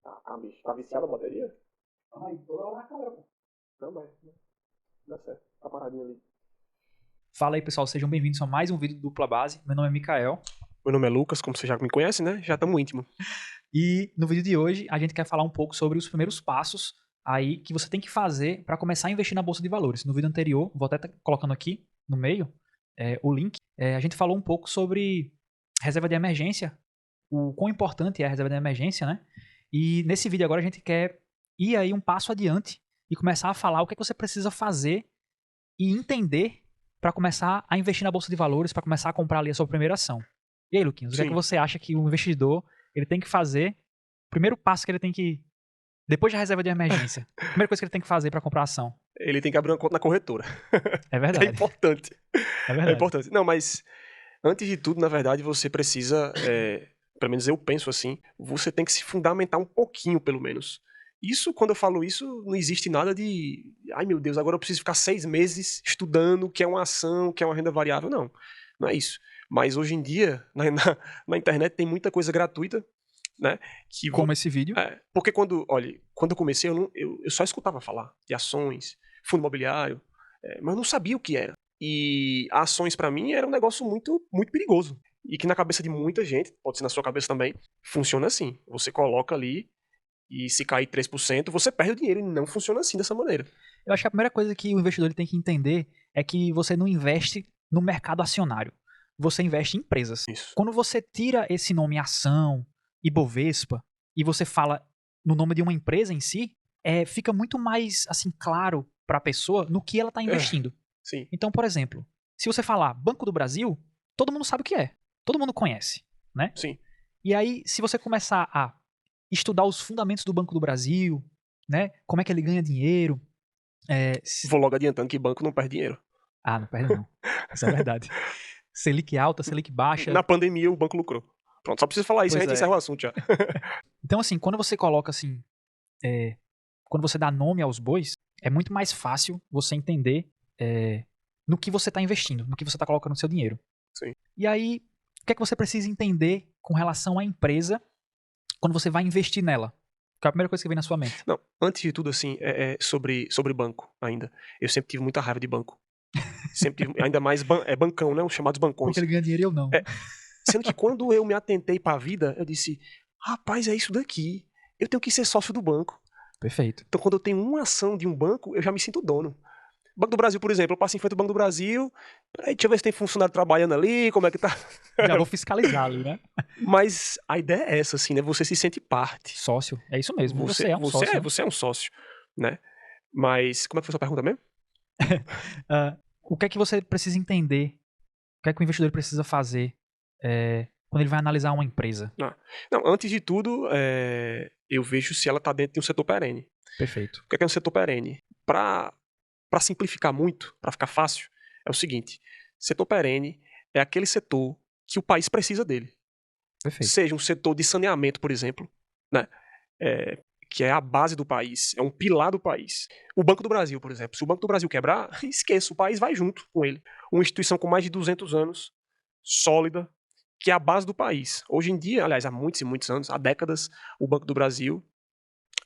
Ah, bicho, tá viciada a bateria? Ai, toda hora na câmera, pô. Não, mas dá certo. Tá paradinha ali. Fala aí, pessoal, sejam bem-vindos a mais um vídeo do Dupla Base. Meu nome é Mikael. Meu nome é Lucas, como você já me conhece, né? Já estamos íntimos. E no vídeo de hoje a gente quer falar um pouco sobre os primeiros passos aí que você tem que fazer para começar a investir na Bolsa de Valores. No vídeo anterior, vou até estar colocando aqui no meio o link, a gente falou um pouco sobre reserva de emergência, o quão importante é a reserva de emergência, né? E nesse vídeo agora a gente quer ir aí um passo adiante e começar a falar o que é que você precisa fazer e entender para começar a investir na Bolsa de Valores, para começar a comprar ali a sua primeira ação. E aí, Luquinhos, o que é que você acha que o investidor ele tem que fazer? O primeiro passo que ele tem que... Depois da reserva de emergência, a primeira coisa que ele tem que fazer para comprar ação. Ele tem que abrir uma conta na corretora. É verdade. É importante. É verdade. É importante. Não, mas antes de tudo, na verdade, você precisa, pelo menos eu penso assim, você tem que se fundamentar um pouquinho, pelo menos. Isso, quando eu falo isso, não existe nada de, ai meu Deus, agora eu preciso ficar 6 meses estudando o que é uma ação, o que é uma renda variável. Não, não é isso. Mas hoje em dia, na internet tem muita coisa gratuita, né? Como esse vídeo. Porque quando eu comecei, eu só escutava falar de ações, fundo imobiliário, mas eu não sabia o que era. E ações pra mim era um negócio muito, muito perigoso. E que na cabeça de muita gente, pode ser na sua cabeça também, funciona assim. Você coloca ali e se cair 3%, você perde o dinheiro e não funciona assim, dessa maneira. Eu acho que a primeira coisa que o investidor ele tem que entender é que você não investe no mercado acionário. Você investe em empresas. Isso. Quando você tira esse nome ação, Ibovespa, e você fala no nome de uma empresa em si, fica muito mais assim claro para a pessoa no que ela está investindo. Sim. Então, por exemplo, se você falar Banco do Brasil, todo mundo sabe o que é. Todo mundo conhece, né? Sim. E aí, se você começar a estudar os fundamentos do Banco do Brasil, né? Como é que ele ganha dinheiro. Vou logo adiantando que banco não perde dinheiro. Ah, não perde não. Isso é verdade. Selic alta, Selic baixa. Na pandemia o banco lucrou. Pronto, só preciso falar isso, a gente encerra o assunto já. Então, assim, quando você coloca assim, quando você dá nome aos bois, é muito mais fácil você entender no que você está investindo, no que você está colocando o seu dinheiro. Sim. E aí, o que é que você precisa entender com relação à empresa quando você vai investir nela? Qual é a primeira coisa que vem na sua mente? Não, antes de tudo, assim, sobre banco ainda. Eu sempre tive muita raiva de banco. Sempre tive, ainda mais bancão, né? Os chamados bancões. Porque ele ganha dinheiro e eu não. Sendo que quando eu me atentei pra vida, eu disse, rapaz, é isso daqui. Eu tenho que ser sócio do banco. Perfeito. Então, quando eu tenho uma ação de um banco, eu já me sinto dono. Banco do Brasil, por exemplo, eu passo em frente ao Banco do Brasil, peraí, deixa eu ver se tem funcionário trabalhando ali, como é que tá. Já vou fiscalizar ali, né? Mas a ideia é essa, assim, né? Você se sente parte. Sócio, é isso mesmo. Você é um sócio. Você é um sócio, né? Mas, como é que foi a sua pergunta mesmo? O que é que você precisa entender? O que é que o investidor precisa fazer quando ele vai analisar uma empresa? Não, antes de tudo, eu vejo se ela está dentro de um setor perene. Perfeito. O que é um setor perene? Para simplificar muito, para ficar fácil, é o seguinte: setor perene é aquele setor que o país precisa dele. Perfeito. Seja um setor de saneamento, por exemplo, né? Que é a base do país, é um pilar do país. O Banco do Brasil, por exemplo, se o Banco do Brasil quebrar, esqueça, o país vai junto com ele. Uma instituição com mais de 200 anos, sólida, que é a base do país. Hoje em dia, aliás, há muitos e muitos anos, há décadas, o Banco do Brasil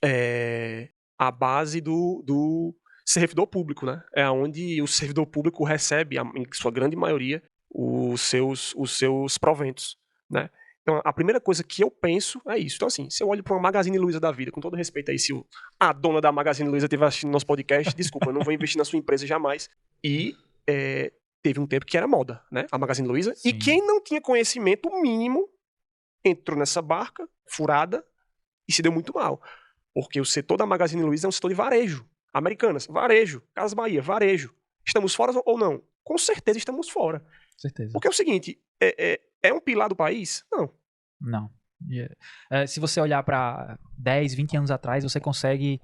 é a base do servidor público, né? É onde o servidor público recebe, em sua grande maioria, os seus proventos, né? Então, a primeira coisa que eu penso é isso. Então, assim, se eu olho para uma Magazine Luiza da vida, com todo respeito aí, se a dona da Magazine Luiza estiver assistindo nosso podcast, desculpa, eu não vou investir na sua empresa jamais. E teve um tempo que era moda, né? A Magazine Luiza. Sim. E quem não tinha conhecimento mínimo entrou nessa barca furada e se deu muito mal. Porque o setor da Magazine Luiza é um setor de varejo. Americanas, varejo. Casas Bahia, varejo. Estamos fora ou não? Com certeza estamos fora. Certeza. Porque é o seguinte, é um pilar do país? Não. Se você olhar para 10, 20 anos atrás, você consegue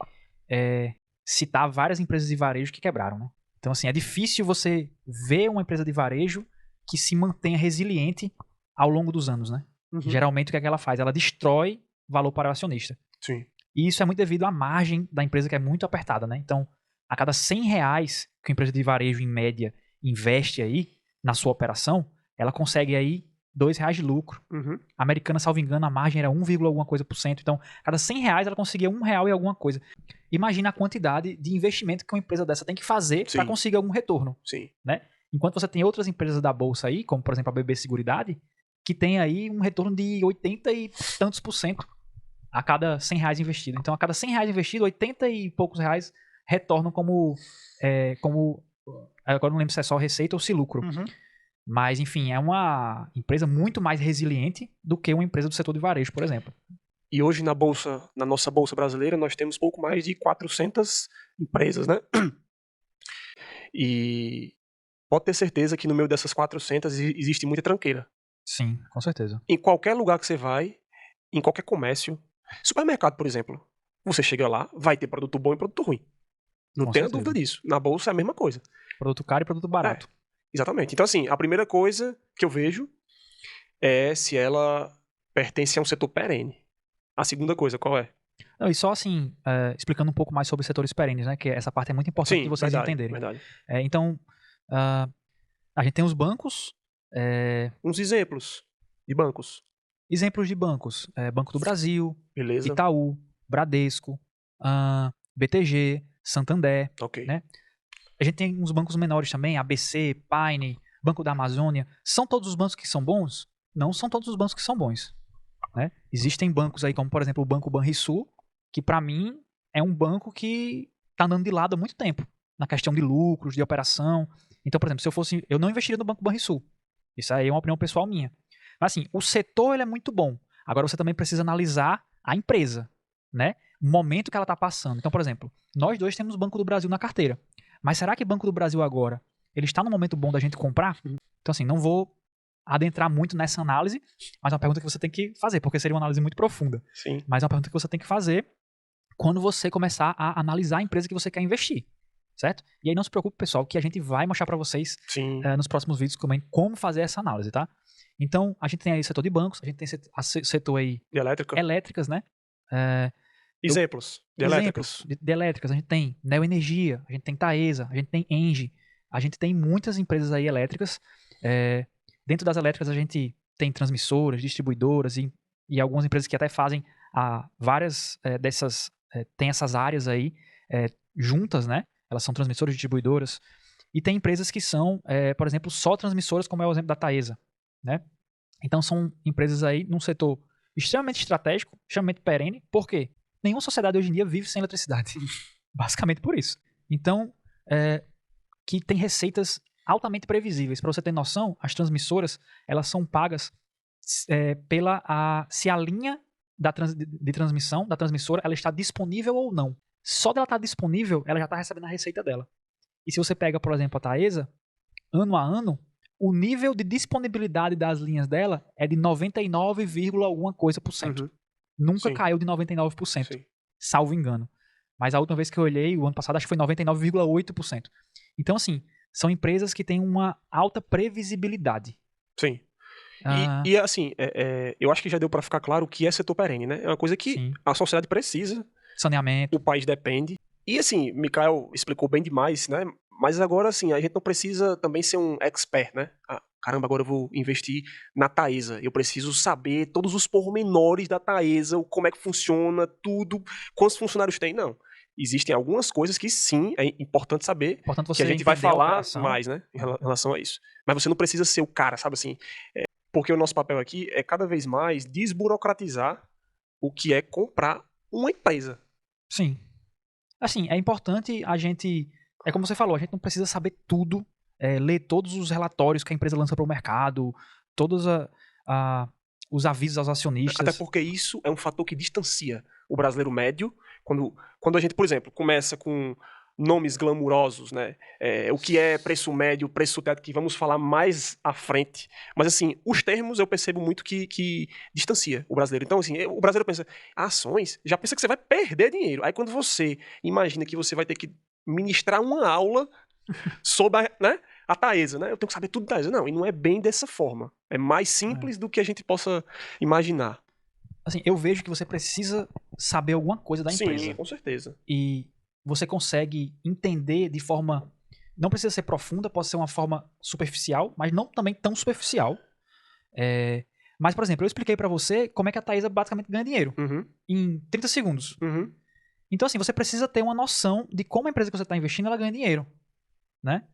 citar várias empresas de varejo que quebraram, né? Então, assim, é difícil você ver uma empresa de varejo que se mantenha resiliente ao longo dos anos, né? Uhum. Geralmente, o que é que ela faz? Ela destrói valor para o acionista. Sim. E isso é muito devido à margem da empresa, que é muito apertada, né? Então, a cada R$100 que a empresa de varejo, em média, investe aí na sua operação, ela consegue aí R$ 2 de lucro. Uhum. A Americana, salvo engano, a margem era 1, alguma coisa por cento. Então, cada R$ 100 ela conseguia R$ 1 e alguma coisa. Imagina a quantidade de investimento que uma empresa dessa tem que fazer para Sim. conseguir algum retorno. Sim. Né? Enquanto você tem outras empresas da bolsa aí, como por exemplo a BB Seguridade, que tem aí um retorno de 80 e tantos por cento a cada R$ 100 investido. Então, a cada R$ 100 investido, 80 e poucos reais retornam como agora não lembro se é só receita ou se lucro. Uhum. Mas, enfim, é uma empresa muito mais resiliente do que uma empresa do setor de varejo, por exemplo. E hoje na nossa bolsa brasileira, nós temos pouco mais de 400 empresas, né? E pode ter certeza que no meio dessas 400 existe muita tranqueira. Sim, com certeza. Em qualquer lugar que você vai, em qualquer comércio, supermercado, por exemplo, você chega lá, vai ter produto bom e produto ruim. Não Com tenha certeza. dúvida disso. Na bolsa é a mesma coisa. Produto caro e produto barato. Exatamente. Então, assim, a primeira coisa que eu vejo é se ela pertence a um setor perene. A segunda coisa, qual é? Não, e só assim, explicando um pouco mais sobre os setores perenes, né? Que essa parte é muito importante de vocês entenderem. Verdade. Então, a gente tem os bancos. Uns exemplos de bancos. Exemplos de bancos. Banco do Brasil, Beleza. Itaú, Bradesco, BTG, Santander. Ok. Né? A gente tem uns bancos menores também, ABC, Paine, Banco da Amazônia. São todos os bancos que são bons? Não são todos os bancos que são bons. Né? Existem bancos aí, como por exemplo o Banco Banrisul, que para mim é um banco que está andando de lado há muito tempo, na questão de lucros, de operação. Então, por exemplo, eu não investiria no Banco Banrisul. Isso aí é uma opinião pessoal minha. Mas assim, o setor ele é muito bom. Agora você também precisa analisar a empresa, né? O momento que ela está passando. Então, por exemplo, nós dois temos o Banco do Brasil na carteira. Mas será que o Banco do Brasil agora, ele está no momento bom da gente comprar? Então, assim, não vou adentrar muito nessa análise, mas é uma pergunta que você tem que fazer, porque seria uma análise muito profunda. Sim. Mas é uma pergunta que você tem que fazer quando você começar a analisar a empresa que você quer investir, certo? E aí não se preocupe, pessoal, que a gente vai mostrar para vocês nos próximos vídeos como fazer essa análise, tá? Então, a gente tem aí o setor de bancos, a gente tem setor aí de elétricas, né? Exemplos de elétricas. De elétricas, a gente tem Neoenergia, a gente tem Taesa, a gente tem Engie, a gente tem muitas empresas aí elétricas. Dentro das elétricas a gente tem transmissoras, distribuidoras e algumas empresas que até fazem várias dessas, tem essas áreas aí juntas, né? Elas são transmissoras, distribuidoras. E tem empresas que são, por exemplo, só transmissoras, como é o exemplo da Taesa, né? Então são empresas aí num setor extremamente estratégico, extremamente perene. Por quê? Nenhuma sociedade hoje em dia vive sem eletricidade. Basicamente por isso. Então, que tem receitas altamente previsíveis. Para você ter noção, as transmissoras, elas são pagas se a linha de transmissão da transmissora ela está disponível ou não. Só dela estar disponível, ela já está recebendo a receita dela. E se você pega, por exemplo, a Taesa, ano a ano, o nível de disponibilidade das linhas dela é de 99, alguma coisa por cento. Uhum. Nunca Sim. caiu de 99%, Sim. salvo engano. Mas a última vez que eu olhei, o ano passado, acho que foi 99,8%. Então, assim, são empresas que têm uma alta previsibilidade. Sim. E assim, eu acho que já deu para ficar claro o que é setor perene, né? É uma coisa que a sociedade precisa. Saneamento. O país depende. E assim, Mikael explicou bem demais, né? Mas agora, assim, a gente não precisa também ser um expert, né? Caramba, agora eu vou investir na Taesa. Eu preciso saber todos os pormenores da Taesa, como é que funciona, tudo, quantos funcionários tem. Não. Existem algumas coisas que sim, é importante saber, que a gente vai falar mais, né? Em relação a isso. Mas você não precisa ser o cara, sabe assim? Porque o nosso papel aqui é cada vez mais desburocratizar o que é comprar uma empresa. Sim. Assim, é importante a gente... É como você falou, a gente não precisa saber tudo, ler todos os relatórios que a empresa lança para o mercado, todos os avisos aos acionistas. Até porque isso é um fator que distancia o brasileiro médio. Quando a gente, por exemplo, começa com nomes glamurosos, né? O que é preço médio, preço teto, que vamos falar mais à frente. Mas, assim, os termos eu percebo muito que distancia o brasileiro. Então, assim, o brasileiro pensa, ações, já pensa que você vai perder dinheiro. Aí, quando você imagina que você vai ter que ministrar uma aula sobre a Taesa, né? Eu tenho que saber tudo da Taesa. Não, e não é bem dessa forma. É mais simples do que a gente possa imaginar. Assim, eu vejo que você precisa saber alguma coisa da empresa. Sim, com certeza. E você consegue entender de forma... Não precisa ser profunda, pode ser uma forma superficial, mas não também tão superficial. Mas, por exemplo, eu expliquei pra você como é que a Taesa basicamente ganha dinheiro Uhum. em 30 segundos. Uhum. Então, assim, você precisa ter uma noção de como a empresa que você está investindo ela ganha dinheiro, né?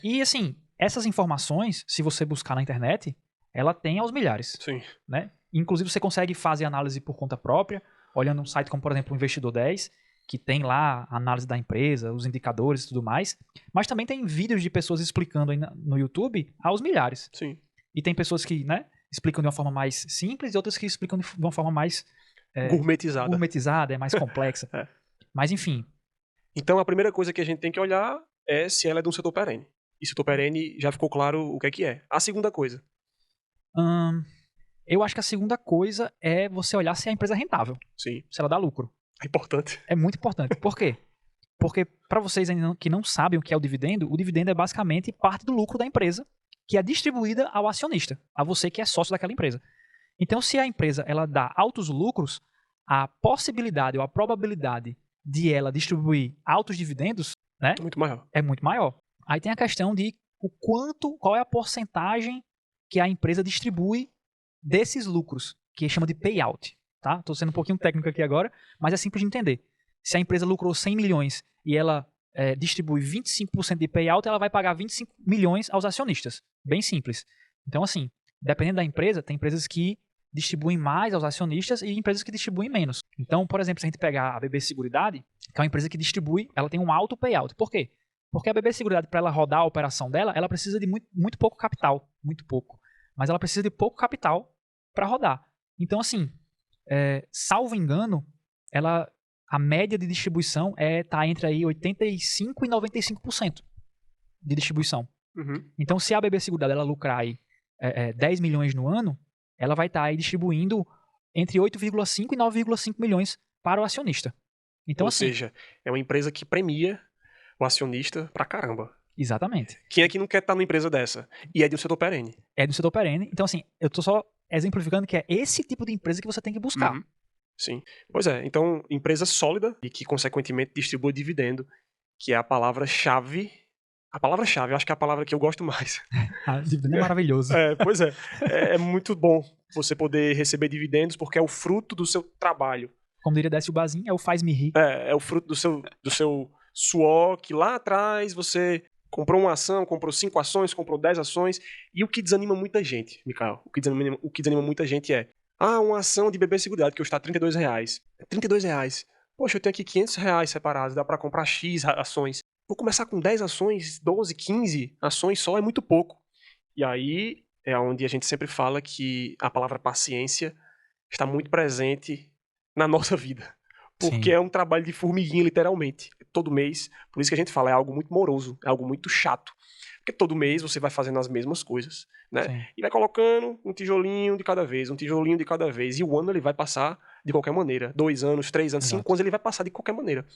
E, assim, essas informações, se você buscar na internet, ela tem aos milhares, Sim. né? Inclusive, você consegue fazer análise por conta própria, olhando um site como, por exemplo, o Investidor 10, que tem lá a análise da empresa, os indicadores e tudo mais. Mas também tem vídeos de pessoas explicando aí no YouTube aos milhares. Sim. E tem pessoas que, né, explicam de uma forma mais simples e outras que explicam de uma forma mais gourmetizada, mais complexa. É. Mas, enfim. Então, a primeira coisa que a gente tem que olhar é se ela é de um setor perene. E setor perene já ficou claro o que é. A segunda coisa. Eu acho que a segunda coisa é você olhar se a empresa é rentável. Sim. Se ela dá lucro. É importante. É muito importante. Por quê? Porque, para vocês ainda que não sabem o que é o dividendo é basicamente parte do lucro da empresa que é distribuída ao acionista, a você que é sócio daquela empresa. Então, se a empresa ela dá altos lucros, a possibilidade ou a probabilidade de ela distribuir altos dividendos, né, Muito maior. é muito maior. Aí tem a questão de qual é a porcentagem que a empresa distribui desses lucros, que chama de payout. Tá? Estou sendo um pouquinho técnico aqui agora, mas é simples de entender. Se a empresa lucrou 100 milhões e ela distribui 25% de payout, ela vai pagar 25 milhões aos acionistas. Bem simples. Então, assim, dependendo da empresa, tem empresas que distribuem mais aos acionistas e empresas que distribuem menos. Então, por exemplo, se a gente pegar a BB Seguridade, que é uma empresa que distribui, ela tem um alto payout. Por quê? Porque a BB Seguridade, para ela rodar a operação dela, ela precisa de muito pouco capital. Muito pouco. Mas ela precisa de pouco capital para rodar. Então, assim, salvo engano, a média de distribuição tá entre aí 85% e 95% de distribuição. Uhum. Então, se a BB Seguridade ela lucrar aí 10 milhões no ano, ela vai estar aí distribuindo entre 8,5 e 9,5 milhões para o acionista. Então, Ou assim, seja, é uma empresa que premia o acionista pra caramba. Exatamente. Quem é que não quer estar numa empresa dessa? E é de um setor perene. É do setor perene. Então, assim, eu tô só exemplificando que é esse tipo de empresa que você tem que buscar. Uhum. Sim. Pois é. Então, empresa sólida e que, consequentemente, distribui dividendo, que é a palavra-chave. A palavra-chave, eu acho que é a palavra que eu gosto mais. Dividendo é maravilhoso. Pois é. É muito bom você poder receber dividendos, porque é o fruto do seu trabalho. Como diria Décio Bazin, é o faz-me rir. É o fruto do seu suor, que lá atrás você comprou uma ação, comprou 5 ações, comprou 10 ações. E o que desanima muita gente, Mikael, o que desanima muita gente é: uma ação de BB Seguridade que custa R$32. R$32. Poxa, eu tenho aqui R$500 separados, dá pra comprar X ações. Vou começar com 10 ações, 12, 15 ações só, é muito pouco. E aí é onde a gente sempre fala que a palavra paciência está muito presente na nossa vida. Porque Sim. é um trabalho de formiguinha, literalmente. Todo mês. Por isso que a gente fala, é algo muito moroso, é algo muito chato. Porque todo mês você vai fazendo as mesmas coisas, né? Sim. E vai colocando um tijolinho de cada vez, um tijolinho de cada vez. E o ano ele vai passar de qualquer maneira. 2 anos, 3 anos, Exato. 5 anos, ele vai passar de qualquer maneira.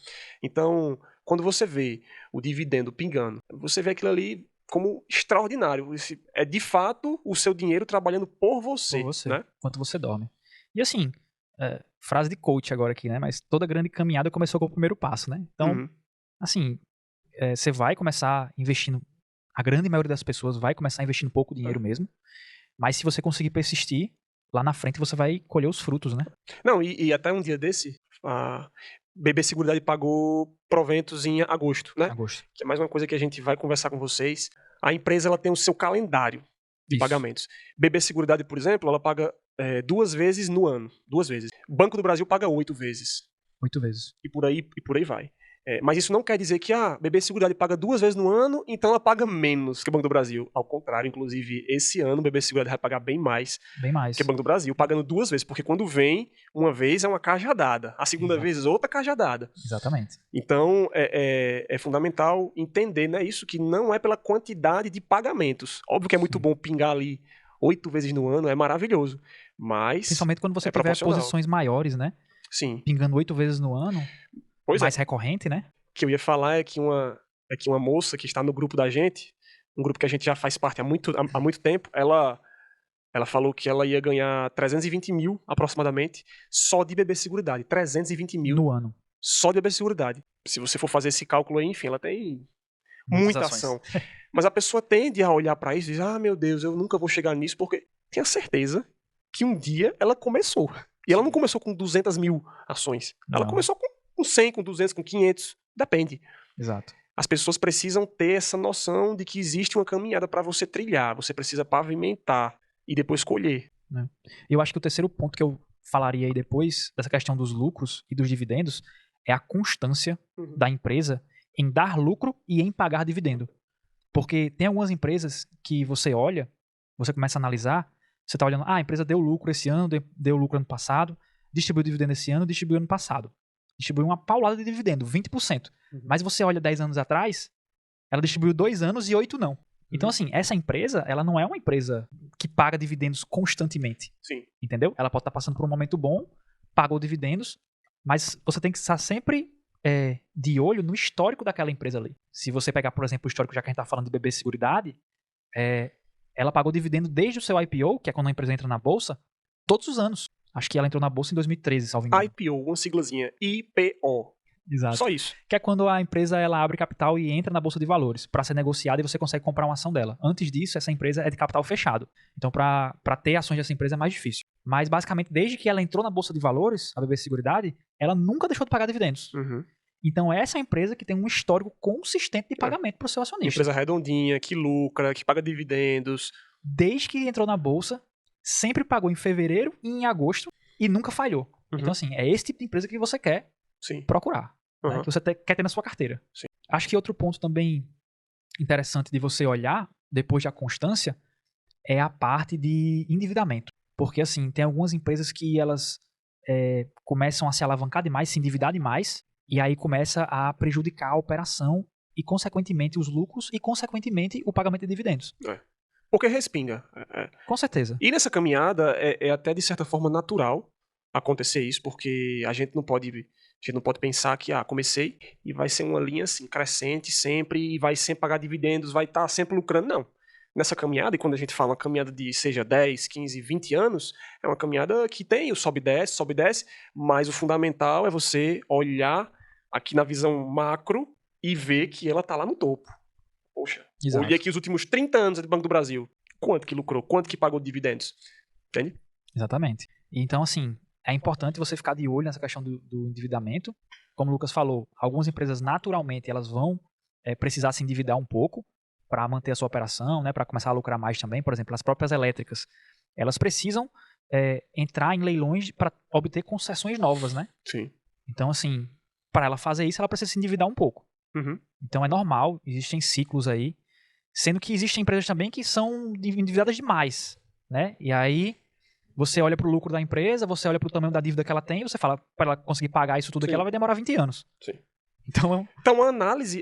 Então, quando você vê o dividendo pingando, você vê aquilo ali como extraordinário. É de fato o seu dinheiro trabalhando por você. Por você, né? enquanto você dorme. E assim, frase de coach agora aqui, né? Mas toda grande caminhada começou com o primeiro passo, né? Então, assim, você vai começar investindo, a grande maioria das pessoas vai começar investindo pouco dinheiro mesmo, mas se você conseguir persistir, lá na frente você vai colher os frutos, né? Não, e até um dia desse, a BB Seguridade pagou proventos em agosto, né? Agosto. Que é mais uma coisa que a gente vai conversar com vocês. A empresa ela tem o seu calendário de pagamentos. BB Seguridade, por exemplo, ela paga 2 vezes no ano. 2 vezes. Banco do Brasil paga 8 vezes. 8 vezes. E por aí vai. Mas isso não quer dizer que a BB Seguridade paga 2 vezes no ano, então ela paga menos que o Banco do Brasil. Ao contrário, inclusive, esse ano o BB Seguridade vai pagar bem mais que o Banco do Brasil, pagando 2 vezes, porque quando vem, uma vez é uma cajadada, a segunda vez outra cajadada. Exatamente. Então, é fundamental entender, né, isso, que não é pela quantidade de pagamentos. Óbvio que é muito bom pingar ali 8 vezes no ano, é maravilhoso, mas principalmente quando você tiver posições maiores, né? Sim. Pingando 8 vezes no ano, mais recorrente, né? O que eu ia falar é que uma moça que está no grupo da gente, um grupo que a gente já faz parte há muito tempo, ela falou que ela ia ganhar 320 mil, aproximadamente, só de BB Seguridade. 320 mil no ano. Só de BB Seguridade. Se você for fazer esse cálculo aí, enfim, ela tem muita ação. Mas a pessoa tende a olhar para isso e dizer, meu Deus, eu nunca vou chegar nisso, porque tenha certeza que um dia ela começou. E ela não começou com 200 mil ações. Ela Não. começou com 100, com 200, com 500. Depende. Exato. As pessoas precisam ter essa noção de que existe uma caminhada para você trilhar. Você precisa pavimentar e depois colher. Eu acho que o terceiro ponto que eu falaria aí depois dessa questão dos lucros e dos dividendos é a constância da empresa em dar lucro e em pagar dividendo. Porque tem algumas empresas que você olha, você começa a analisar, você está olhando, a empresa deu lucro esse ano, deu lucro ano passado, distribuiu dividendo esse ano, distribuiu ano passado. Distribuiu uma paulada de dividendo, 20%. Mas você olha 10 anos atrás, ela distribuiu 2 anos e 8 não. Então, assim, essa empresa, ela não é uma empresa que paga dividendos constantemente. Sim. Entendeu? Ela pode estar passando por um momento bom, pagou dividendos, mas você tem que estar sempre de olho no histórico daquela empresa ali. Se você pegar, por exemplo, o histórico, já que a gente está falando de BB Seguridade, ela pagou dividendo desde o seu IPO, que é quando a empresa entra na bolsa, todos os anos. Acho que ela entrou na bolsa em 2013, salvo engano. IPO, uma siglazinha, IPO. Exato. Só isso. Que é quando a empresa ela abre capital e entra na bolsa de valores para ser negociada e você consegue comprar uma ação dela. Antes disso, essa empresa é de capital fechado. Então, para ter ações dessa empresa é mais difícil. Mas, basicamente, desde que ela entrou na bolsa de valores, a BB Seguridade, ela nunca deixou de pagar dividendos. Então, essa é a empresa que tem um histórico consistente de pagamento para o seu acionista. Empresa redondinha, que lucra, que paga dividendos. Desde que entrou na bolsa, sempre pagou em fevereiro e em agosto e nunca falhou. Então, assim, é esse tipo de empresa que você quer procurar. Né, que você quer ter na sua carteira. Sim. Acho que outro ponto também interessante de você olhar, depois da constância, é a parte de endividamento. Porque, assim, tem algumas empresas que elas começam a se alavancar demais, se endividar demais, e aí começa a prejudicar a operação e, consequentemente, os lucros e, consequentemente, o pagamento de dividendos. Porque respinga. Com certeza. E nessa caminhada é até, de certa forma, natural acontecer isso, porque a gente não pode pensar que, comecei e vai ser uma linha assim, crescente sempre, e vai sempre pagar dividendos, vai estar sempre lucrando. Não. Nessa caminhada, e quando a gente fala uma caminhada de, seja 10, 15, 20 anos, é uma caminhada que tem o sobe e desce, mas o fundamental é você olhar aqui na visão macro e ver que ela está lá no topo. Poxa, Exato. olhei aqui os últimos 30 anos do Banco do Brasil. Quanto que lucrou? Quanto que pagou de dividendos? Entende? Exatamente. Então, assim, é importante você ficar de olho nessa questão do endividamento. Como o Lucas falou, algumas empresas naturalmente elas vão precisar se endividar um pouco para manter a sua operação, né, para começar a lucrar mais também. Por exemplo, as próprias elétricas, elas precisam entrar em leilões para obter concessões novas, né? Sim. Então, assim, para ela fazer isso, ela precisa se endividar um pouco. Então é normal, existem ciclos aí, sendo que existem empresas também que são endividadas demais, né? E aí você olha para o lucro da empresa, você olha para o tamanho da dívida que ela tem, e você fala, para ela conseguir pagar isso tudo aqui, ela vai demorar 20 anos. Sim. Então a análise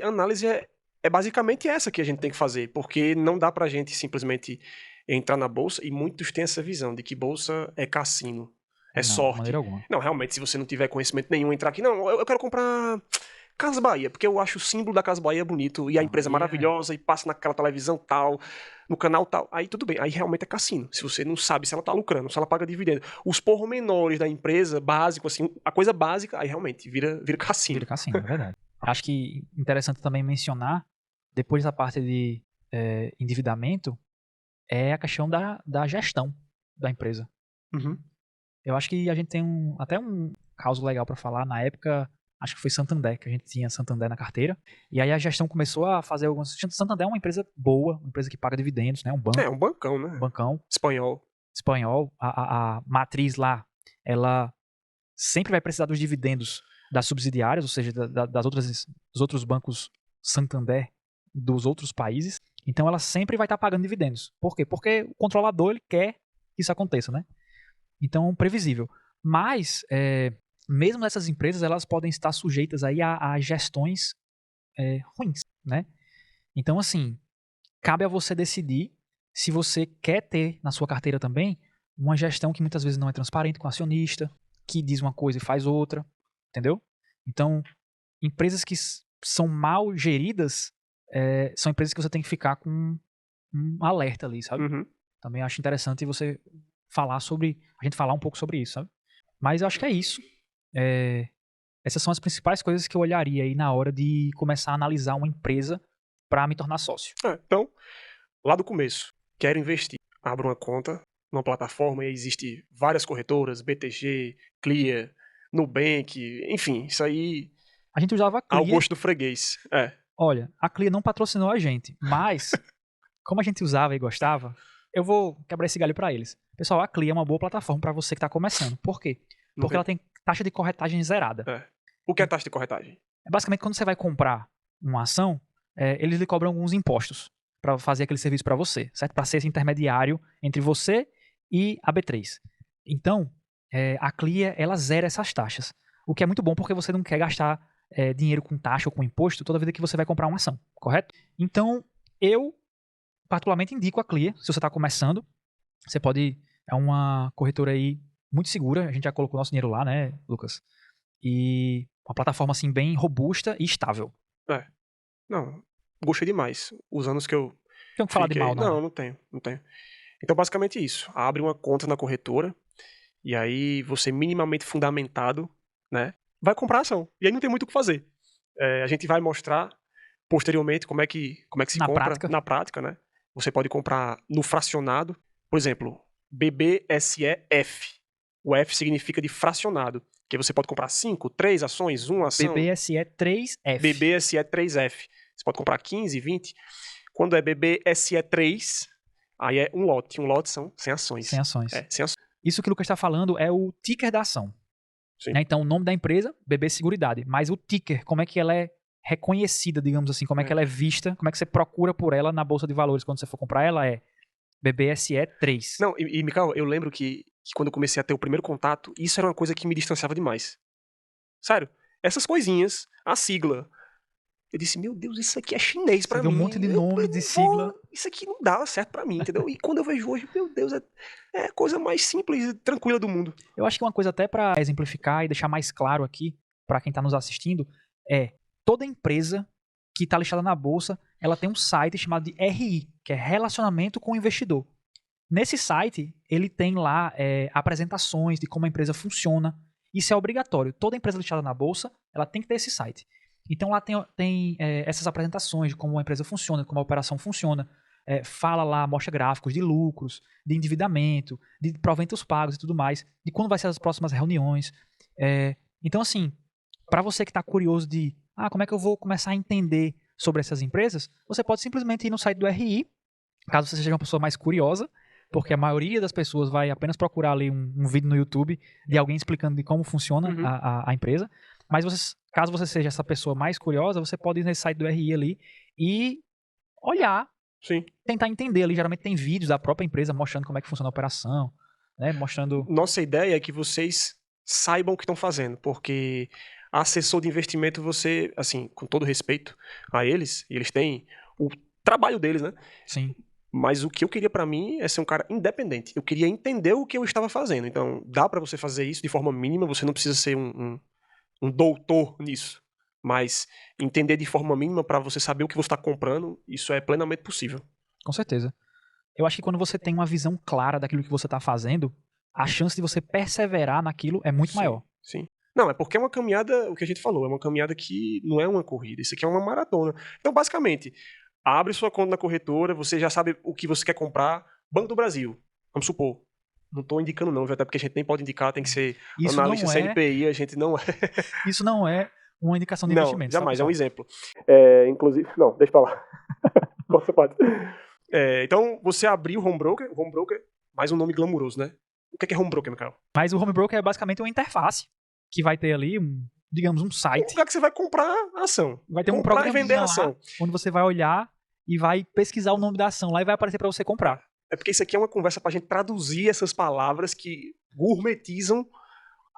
é basicamente essa que a gente tem que fazer, porque não dá pra gente simplesmente entrar na bolsa, e muitos têm essa visão de que bolsa é cassino, é sorte. De maneira alguma. Não, realmente, se você não tiver conhecimento nenhum, entrar aqui, não, eu quero comprar Casas Bahia, porque eu acho o símbolo da Casa Bahia bonito, e a empresa é maravilhosa, e passa naquela televisão tal, no canal tal, aí tudo bem, aí realmente é cassino, se você não sabe se ela tá lucrando, se ela paga dividendo. Os pormenores da empresa, básico, assim, a coisa básica, aí realmente vira cassino. Vira cassino, é verdade. Acho que interessante também mencionar, depois da parte de endividamento, é a questão da gestão da empresa. Eu acho que a gente tem até um caso legal para falar. Na época, acho que foi Santander, que a gente tinha Santander na carteira. E aí a gestão começou a fazer algumas... Santander é uma empresa boa, uma empresa que paga dividendos, né? Um banco. É, um bancão, né? Um bancão. Espanhol. A matriz lá, ela sempre vai precisar dos dividendos das subsidiárias, ou seja, dos outros bancos Santander dos outros países. Então ela sempre vai estar pagando dividendos. Por quê? Porque o controlador ele quer que isso aconteça, né? Então, previsível. Mas, mesmo essas empresas, elas podem estar sujeitas aí a gestões ruins, né? Então, assim, cabe a você decidir se você quer ter na sua carteira também uma gestão que muitas vezes não é transparente com o acionista, que diz uma coisa e faz outra, entendeu? Então, empresas que são mal geridas são empresas que você tem que ficar com um alerta ali, sabe? Também acho interessante você a gente falar um pouco sobre isso, sabe? Mas eu acho que é isso. Essas são as principais coisas que eu olharia aí na hora de começar a analisar uma empresa para me tornar sócio. Então, lá do começo, quero investir. Abra uma conta numa plataforma e existe várias corretoras, BTG, Clear, Nubank, enfim, isso aí A gente usava a ao Clear. gosto do freguês. Olha, a Clear não patrocinou a gente, mas como a gente usava e gostava, eu vou quebrar esse galho pra eles. Pessoal, a Clear é uma boa plataforma pra você que tá começando. Por quê? Não Porque ela tem taxa de corretagem zerada. O que é taxa de corretagem? Basicamente, quando você vai comprar uma ação, eles lhe cobram alguns impostos pra fazer aquele serviço pra você, certo? Pra ser esse intermediário entre você e a B3. Então, a Clear, ela zera essas taxas. O que é muito bom porque você não quer gastar dinheiro com taxa ou com imposto toda vez que você vai comprar uma ação, correto? Então, eu particularmente indico a Clear, se você está começando. Você pode. É uma corretora aí muito segura. A gente já colocou nosso dinheiro lá, né, Lucas? E uma plataforma assim bem robusta e estável. Não, gostei demais. Os anos que eu Não tem o que falar de fiquei... mal, não. Né? Não tenho. Então, basicamente isso. Abre uma conta na corretora e aí você minimamente fundamentado, né, vai comprar ação. E aí não tem muito o que fazer. A gente vai mostrar posteriormente como é que se Na compra prática. na prática, né? Você pode comprar no fracionado. Por exemplo, BBSEF. O F significa de fracionado. Que você pode comprar 5, 3 ações, 1 ação. BBSE 3F. BBSE 3F. Você pode comprar 15, 20. Quando é BBSE 3, aí é um lote. Um lote são 100 ações. 100 ações. 100 ações. Isso que o Lucas está falando é o ticker da ação. Sim. Né? Então, o nome da empresa, BB Seguridade. Mas o ticker, como é que ela é reconhecida, digamos assim, como é que ela é vista, como é que você procura por ela na Bolsa de Valores quando você for comprar ela, é BBSE 3. Não, e Mikael, eu lembro que quando eu comecei a ter o primeiro contato, isso era uma coisa que me distanciava demais. Sério, essas coisinhas, a sigla. Eu disse, meu Deus, isso aqui é chinês pra Você vê mim. um monte de nome, de sigla. Isso aqui não dá certo pra mim, entendeu? E quando eu vejo hoje, meu Deus, é a coisa mais simples e tranquila do mundo. Eu acho que uma coisa até pra exemplificar e deixar mais claro aqui, pra quem tá nos assistindo, é toda empresa que tá listada na bolsa, ela tem um site chamado de RI, que é Relacionamento com o Investidor. Nesse site, ele tem lá apresentações de como a empresa funciona. Isso é obrigatório. Toda empresa listada na bolsa, ela tem que ter esse site. Então lá tem essas apresentações de como a empresa funciona, como a operação funciona. Fala lá, mostra gráficos de lucros, de endividamento, de proventos pagos e tudo mais, de quando vai ser as próximas reuniões. Então, assim, para você que está curioso de como é que eu vou começar a entender sobre essas empresas, você pode simplesmente ir no site do RI, caso você seja uma pessoa mais curiosa, porque a maioria das pessoas vai apenas procurar ali um vídeo no YouTube de alguém explicando de como funciona a empresa. Mas caso você seja essa pessoa mais curiosa, você pode ir nesse site do RI ali e olhar, Sim. tentar entender ali. Geralmente tem vídeos da própria empresa mostrando como é que funciona a operação, né? Mostrando... Nossa ideia é que vocês saibam o que estão fazendo, porque assessor de investimento, você, assim, com todo respeito a eles, e eles têm o trabalho deles, né? Sim. Mas o que eu queria pra mim é ser um cara independente. Eu queria entender o que eu estava fazendo. Então, dá pra você fazer isso de forma mínima, você não precisa ser um doutor nisso. Mas entender de forma mínima pra você saber o que você está comprando, isso é plenamente possível. Com certeza. Eu acho que quando você tem uma visão clara daquilo que você está fazendo, a chance de você perseverar naquilo é muito maior. Sim. Não, é porque é uma caminhada, o que a gente falou, é uma caminhada que não é uma corrida, isso aqui é uma maratona. Então, basicamente, abre sua conta na corretora, você já sabe o que você quer comprar. Banco do Brasil, vamos supor. Não estou indicando não, até porque a gente nem pode indicar, tem que ser Isso analista não CNPI, a gente não é. Isso não é uma indicação de investimento. Não, jamais, tá, é um exemplo. Inclusive, não, deixa pra lá. Corta parte. Então, você abriu o home broker, mais um nome glamuroso, né? O que é home broker, Mikael? Mas o home broker é basicamente uma interface que vai ter ali, digamos, um site. Um lugar que você vai comprar a ação. Vai ter um comprar programa e vender a ação. Onde você vai olhar e vai pesquisar o nome da ação lá e vai aparecer para você comprar. É porque isso aqui é uma conversa pra gente traduzir essas palavras que gourmetizam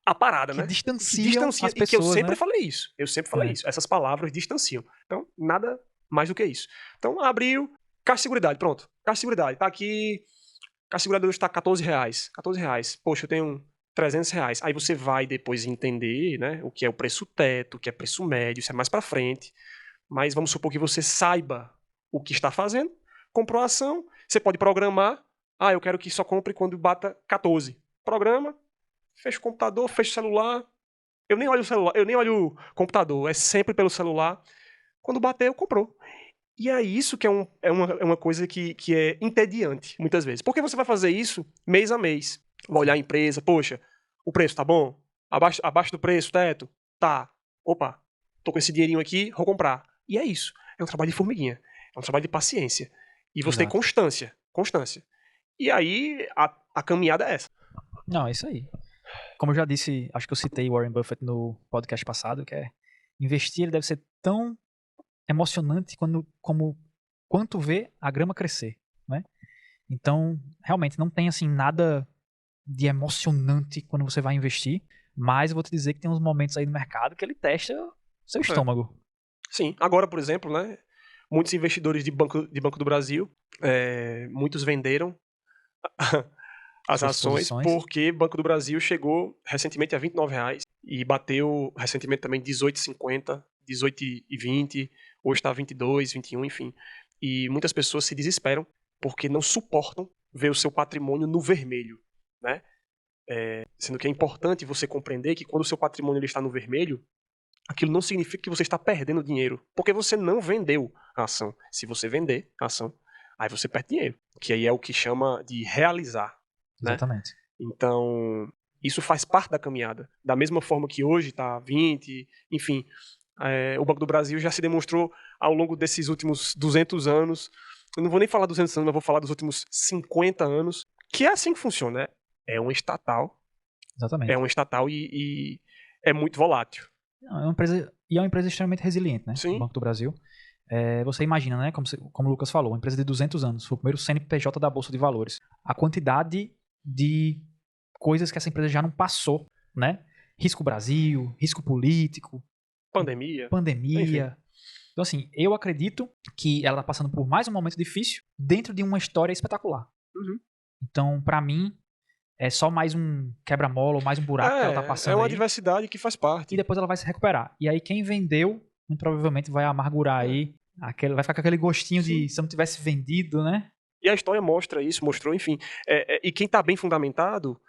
a parada, que né? Distanciam as pessoas, e que eu sempre né? falei isso. Eu sempre falei isso. Essas palavras distanciam. Então, nada mais do que isso. Então, abriu. Caixa de Seguridade, pronto. Caixa de Seguridade. Tá aqui. Caixa de Seguridade hoje tá R$14. R$14. Poxa, eu tenho R$300. Aí você vai depois entender, né? O que é o preço teto, o que é preço médio. Isso é mais pra frente. Mas vamos supor que você saiba o que está fazendo. Comprou a ação. Você pode programar. Eu quero que só compre quando bata 14. Programa. Fecha o computador, fecha o celular. Eu nem olho o celular, eu nem olho o computador, é sempre pelo celular. Quando bateu, comprou. E é isso que é uma coisa que é entediante, muitas vezes. Porque você vai fazer isso mês a mês. Vai olhar a empresa, poxa, o preço tá bom? Abaixo do preço, teto? Tá. Opa, tô com esse dinheirinho aqui, vou comprar. E é isso. É um trabalho de formiguinha. É um trabalho de paciência. E você tem Exato. constância. Constância. E aí, a caminhada é essa. Não, é isso aí. Como eu já disse, acho que eu citei Warren Buffett no podcast passado, que é investir ele deve ser tão emocionante quanto ver a grama crescer, né? Então, realmente não tem assim nada de emocionante quando você vai investir, mas eu vou te dizer que tem uns momentos aí no mercado que ele testa seu estômago. Sim. Agora, por exemplo, né? Muitos investidores de Banco do Brasil, muitos venderam as Suas ações posições. porque Banco do Brasil chegou recentemente a R$ 29 e bateu recentemente também 18,50, 18,20, hoje está 22, 21, enfim. E muitas pessoas se desesperam porque não suportam ver o seu patrimônio no vermelho, né? Sendo que é importante você compreender que quando o seu patrimônio ele está no vermelho, aquilo não significa que você está perdendo dinheiro, porque você não vendeu a ação. Se você vender a ação, aí você perde dinheiro, que aí é o que chama de realizar, né? Exatamente. Então, isso faz parte da caminhada. Da mesma forma que hoje está 20, enfim, o Banco do Brasil já se demonstrou ao longo desses últimos 200 anos, eu não vou nem falar 200 anos, eu vou falar dos últimos 50 anos, que é assim que funciona, né? É uma estatal, Exatamente. e é muito volátil. É uma empresa, e é uma empresa extremamente resiliente, né? Sim. O Banco do Brasil. Você imagina, né? Como o Lucas falou, uma empresa de 200 anos, foi o primeiro CNPJ da Bolsa de Valores. A quantidade de coisas que essa empresa já não passou, né? Risco Brasil, risco político, Pandemia. pandemia. Então, assim, eu acredito que ela está passando por mais um momento difícil dentro de uma história espetacular. Uhum. Então, para mim, é só mais um quebra-mola ou mais um buraco que ela tá passando É uma aí. adversidade que faz parte. E depois ela vai se recuperar. E aí quem vendeu, muito provavelmente vai amargurar aí. Vai ficar com aquele gostinho de se eu não tivesse vendido, né? E a história mostra isso, mostrou, enfim. E quem está bem fundamentado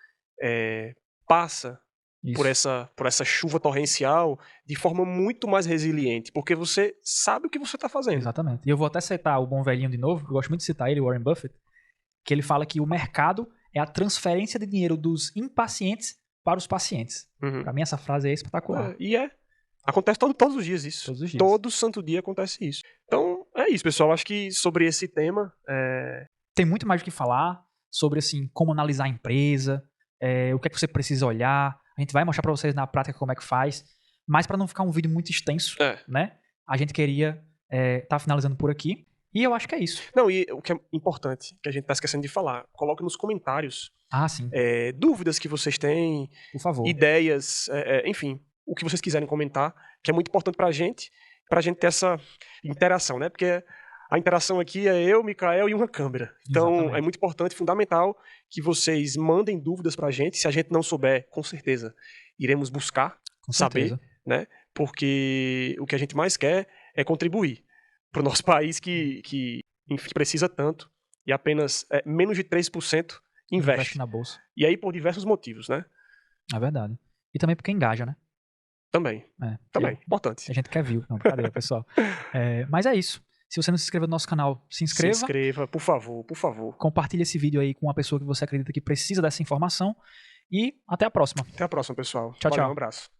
passa Isso. por essa chuva torrencial de forma muito mais resiliente, porque você sabe o que você está fazendo. Exatamente. E eu vou até citar o bom velhinho de novo, eu gosto muito de citar ele, Warren Buffett, que ele fala que o mercado é a transferência de dinheiro dos impacientes para os pacientes. Uhum. Pra mim essa frase é espetacular. Acontece todos os dias isso. Todos os dias. Todo santo dia acontece isso. Então, é isso, pessoal. Acho que sobre esse tema... Tem muito mais do que falar sobre, assim, como analisar a empresa, o que é que você precisa olhar. A gente vai mostrar pra vocês na prática como é que faz. Mas pra não ficar um vídeo muito extenso, né? A gente queria tá finalizando por aqui. E eu acho que é isso. Não, e o que é importante, que a gente tá esquecendo de falar, coloque nos comentários Sim. dúvidas que vocês têm, Por favor. ideias, enfim, o que vocês quiserem comentar, que é muito importante pra gente ter essa interação, né? Porque a interação aqui é eu, Mikael e uma câmera. Então, Exatamente. é muito importante, fundamental, que vocês mandem dúvidas pra gente. Se a gente não souber, com certeza, iremos buscar Com saber, certeza. né? Porque o que a gente mais quer é contribuir pro nosso país que enfim, precisa tanto e apenas menos de 3% investe na bolsa. E aí por diversos motivos, né? É verdade. E também porque engaja, né? Também. Importante. A gente quer view. Não, brincadeira, pessoal. Mas é isso. Se você não se inscreveu no nosso canal, se inscreva. Se inscreva, por favor, por favor. Compartilhe esse vídeo aí com uma pessoa que você acredita que precisa dessa informação. E até a próxima. Até a próxima, pessoal. Tchau, Valeu, tchau. Um abraço.